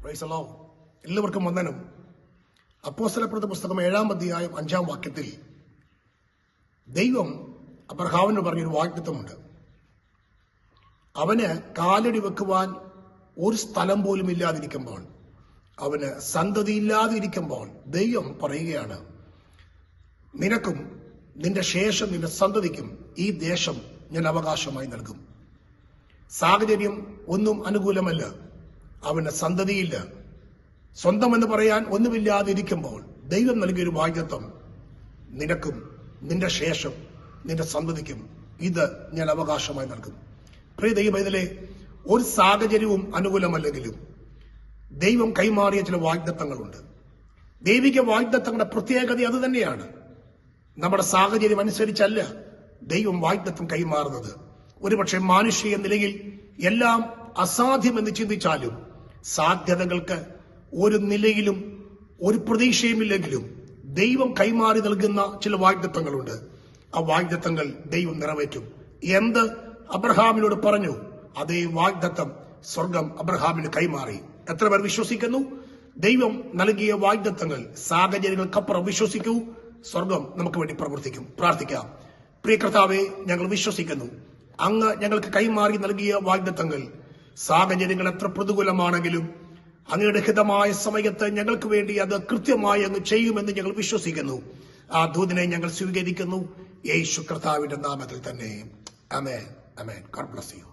Praise the Lord. എല്ലാവർക്കും വന്ദനം. അപ്പോസ്തലപ്രവൃത്തി പുസ്തകം 7-ാം അധ്യായം 5-ാം വാക്യത്തിൽ ദൈവം അബ്രഹാമിന് പറഞ്ഞൊരു വാഗ്ദത്തമുണ്ട്. അവന് കാലടി വെക്കുവാൻ ഒരു സ്ഥലം പോലും ഇല്ലാതിരിക്കുമ്പോൾ, അവന് സന്തതി ഇല്ലാതിരിക്കുമ്പോൾ ദൈവം പറയുകയാണ്, നിനക്കും നിന്റെ ശേഷം നിന്റെ സന്തതിക്കും ഈ ദേശം ഞാൻ അവകാശമായി നൽകും. സാഹചര്യം ഒന്നും അനുകൂലമല്ല, അവന് സന്തതിയില്ല, സ്വന്തം എന്ന് പറയാൻ ഒന്നുമില്ലാതിരിക്കുമ്പോൾ ദൈവം നൽകിയൊരു വാഗ്ദത്തം, നിനക്കും നിന്റെ ശേഷം നിന്റെ സന്തതിക്കും ഇത് ഞാൻ അവകാശമായി നൽകും. പ്രിയ ദൈവമേ, ഒരു സാഹചര്യവും അനുകൂലമല്ലെങ്കിലും ദൈവം കൈമാറിയ ചില വാഗ്ദത്തങ്ങളുണ്ട്. ദൈവിക വാഗ്ദത്തങ്ങളുടെ പ്രത്യേകത അത് തന്നെയാണ്. നമ്മുടെ സാഹചര്യം അനുസരിച്ചല്ല ദൈവം വാഗ്ദത്തം കൈമാറുന്നത്. ഒരുപക്ഷെ മാനുഷിക നിലയിൽ എല്ലാം അസാധ്യമെന്ന് ചിന്തിച്ചാലും, സാധ്യതകൾക്ക് ഒരു നിലയിലും ഒരു പ്രതീക്ഷയുമില്ലെങ്കിലും ദൈവം കൈമാറി നൽകുന്ന ചില വാഗ്ദത്തങ്ങളുണ്ട്. ആ വാഗ്ദത്തങ്ങൾ ദൈവം നിറവേറ്റും. എന്ത് അബ്രഹാമിനോട് പറഞ്ഞു, അതേ വാഗ്ദത്തം സ്വർഗം അബ്രഹാമിന് കൈമാറി. എത്ര പേർ വിശ്വസിക്കുന്നു? ദൈവം നൽകിയ വാഗ്ദത്തങ്ങൾ സാഹചര്യങ്ങൾക്കപ്പുറം വിശ്വസിക്കൂ, സ്വർഗം നമുക്ക് വേണ്ടി പ്രവർത്തിക്കും. പ്രാർത്ഥിക്കാം. പ്രിയ കർത്താവേ, ഞങ്ങൾ വിശ്വസിക്കുന്നു അങ്ങ് ഞങ്ങൾക്ക് കൈമാറി നൽകിയ വാഗ്ദത്തങ്ങൾ സാഹചര്യങ്ങൾ എത്ര പ്രതികൂലമാണെങ്കിലും അങ്ങയുടെ ഹിതമായ സമയത്ത് ഞങ്ങൾക്ക് വേണ്ടി അത് കൃത്യമായി അങ്ങ് ചെയ്യുമെന്ന് ഞങ്ങൾ വിശ്വസിക്കുന്നു. ആ ദൂതനെ ഞങ്ങൾ സ്വീകരിക്കുന്നു യേശു കർത്താവിന്റെ നാമത്തിൽ തന്നെ. ആമേൻ, ആമേൻ. God bless U.